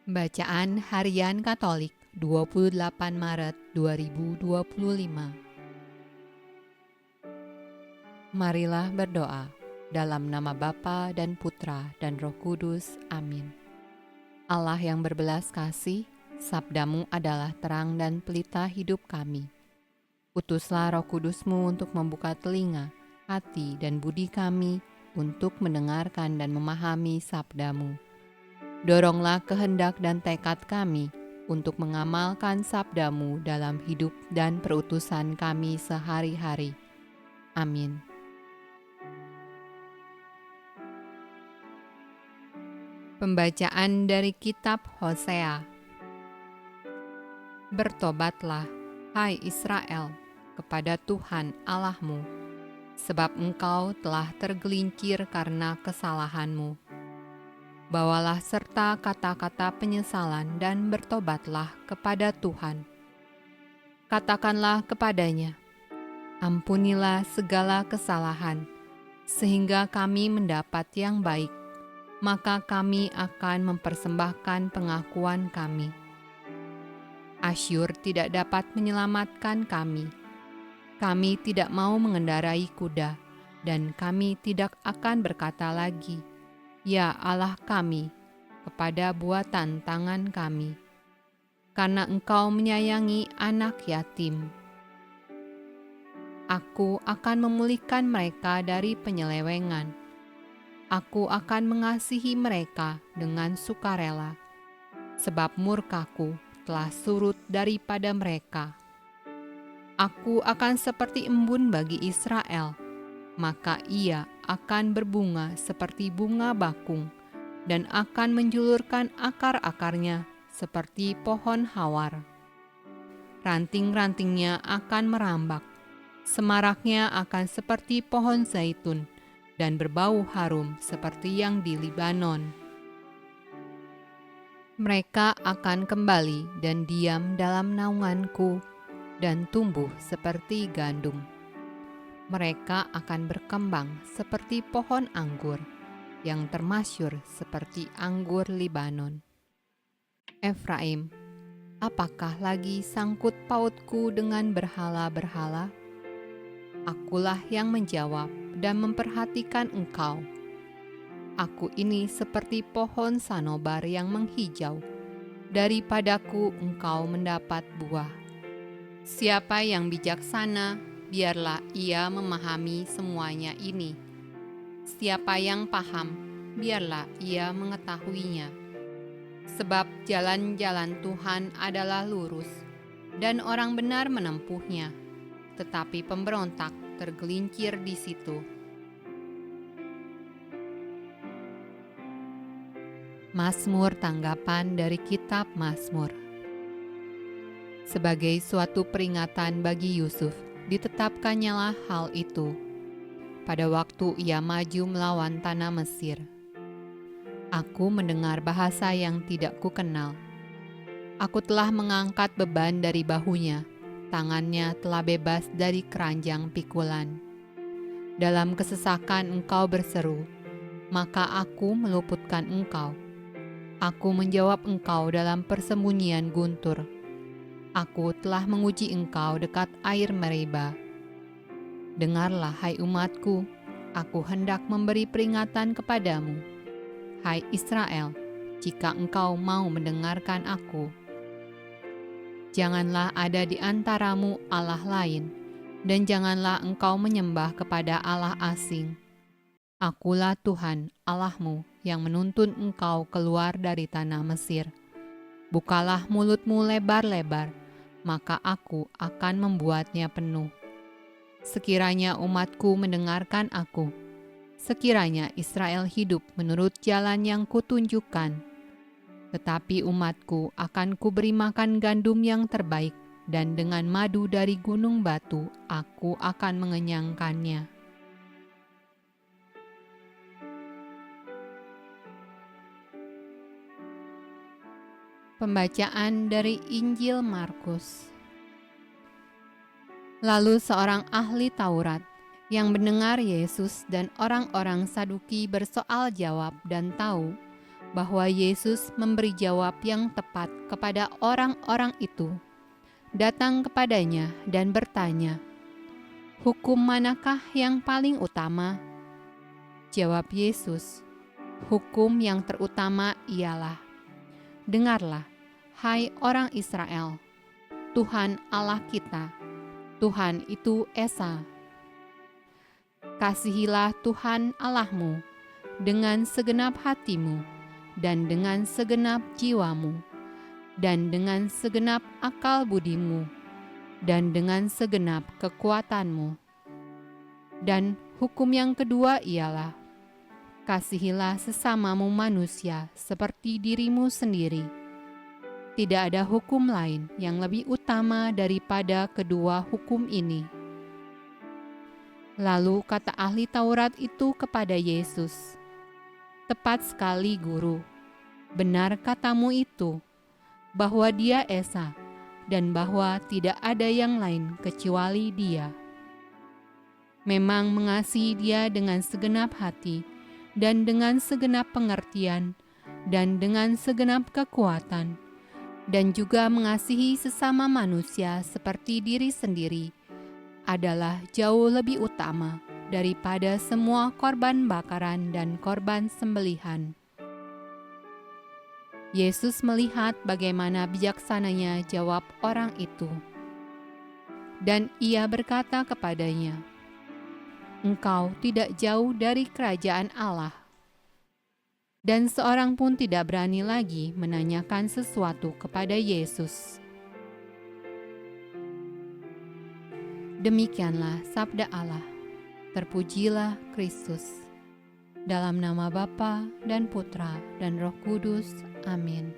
Bacaan Harian Katolik 28 Maret 2025. Marilah berdoa dalam nama Bapa dan Putra dan Roh Kudus. Amin. Allah yang berbelas kasih, sabdamu adalah terang dan pelita hidup kami. Utuslah Roh Kudusmu untuk membuka telinga, hati dan budi kami untuk mendengarkan dan memahami sabdamu. Doronglah kehendak dan tekad kami untuk mengamalkan sabdamu dalam hidup dan perutusan kami sehari-hari. Amin. Pembacaan dari Kitab Hosea. Bertobatlah, hai Israel, kepada Tuhan Allahmu, sebab engkau telah tergelincir karena kesalahanmu. Bawalah serta kata-kata penyesalan dan bertobatlah kepada Tuhan. Katakanlah kepadanya, ampunilah segala kesalahan, sehingga kami mendapat yang baik, maka kami akan mempersembahkan pengakuan kami. Asyur tidak dapat menyelamatkan kami. Kami tidak mau mengendarai kuda, dan kami tidak akan berkata lagi, "Ya Allah kami," kepada buatan tangan kami, karena Engkau menyayangi anak yatim. Aku akan memulihkan mereka dari penyelewengan. Aku akan mengasihi mereka dengan sukarela, sebab murkaku telah surut daripada mereka. Aku akan seperti embun bagi Israel, maka ia akan berbunga seperti bunga bakung, dan akan menjulurkan akar-akarnya seperti pohon hawar. Ranting-rantingnya akan merambak, semaraknya akan seperti pohon zaitun, dan berbau harum seperti yang di Libanon. Mereka akan kembali dan diam dalam naunganku, dan tumbuh seperti gandum. Mereka akan berkembang seperti pohon anggur, yang termasyur seperti anggur Libanon. Efraim, apakah lagi sangkut pautku dengan berhala-berhala? Akulah yang menjawab dan memperhatikan engkau. Aku ini seperti pohon sanobar yang menghijau. Daripadaku engkau mendapat buah. Siapa yang bijaksana, biarlah ia memahami semuanya ini. Siapa yang paham, biarlah ia mengetahuinya. Sebab jalan-jalan Tuhan adalah lurus, dan orang benar menempuhnya, tetapi pemberontak tergelincir di situ. Mazmur tanggapan dari Kitab Mazmur. Sebagai suatu peringatan bagi Yusuf, ditetapkannyalah hal itu pada waktu ia maju melawan tanah Mesir. Aku mendengar bahasa yang tidak kukenal. Aku telah mengangkat beban dari bahunya, tangannya telah bebas dari keranjang pikulan. Dalam kesesakan engkau berseru, maka aku meluputkan engkau. Aku menjawab engkau dalam persembunyian guntur. Aku telah menguji engkau dekat air Meriba. Dengarlah, hai umatku, aku hendak memberi peringatan kepadamu. Hai Israel, jika engkau mau mendengarkan aku. Janganlah ada di antaramu Allah lain, dan janganlah engkau menyembah kepada Allah asing. Akulah Tuhan Allahmu yang menuntun engkau keluar dari tanah Mesir. Bukalah mulutmu lebar-lebar, maka aku akan membuatnya penuh. Sekiranya umatku mendengarkan aku, sekiranya Israel hidup menurut jalan yang kutunjukkan, tetapi umatku akan kuberi makan gandum yang terbaik, dan dengan madu dari gunung batu aku akan mengenyangkannya. Pembacaan dari Injil Markus. Lalu seorang ahli Taurat yang mendengar Yesus dan orang-orang Saduki bersoal jawab dan tahu bahwa Yesus memberi jawab yang tepat kepada orang-orang itu, datang kepadanya dan bertanya, "Hukum manakah yang paling utama?" Jawab Yesus, "Hukum yang terutama ialah, dengarlah, hai orang Israel, Tuhan Allah kita, Tuhan itu Esa. Kasihilah Tuhan Allahmu dengan segenap hatimu, dan dengan segenap jiwamu, dan dengan segenap akal budimu, dan dengan segenap kekuatanmu." Dan hukum yang kedua ialah, kasihilah sesamamu manusia seperti dirimu sendiri. Tidak ada hukum lain yang lebih utama daripada kedua hukum ini. Lalu kata ahli Taurat itu kepada Yesus, "Tepat sekali, Guru. Benar katamu itu, bahwa Dia Esa, dan bahwa tidak ada yang lain kecuali Dia. Memang mengasihi Dia dengan segenap hati, dan dengan segenap pengertian, dan dengan segenap kekuatan, dan juga mengasihi sesama manusia seperti diri sendiri, adalah jauh lebih utama daripada semua korban bakaran dan korban sembelihan." Yesus melihat bagaimana bijaksananya jawab orang itu, dan Ia berkata kepadanya, "Engkau tidak jauh dari kerajaan Allah." Dan seorang pun tidak berani lagi menanyakan sesuatu kepada Yesus. Demikianlah sabda Allah. Terpujilah Kristus. Dalam nama Bapa dan Putra dan Roh Kudus. Amin.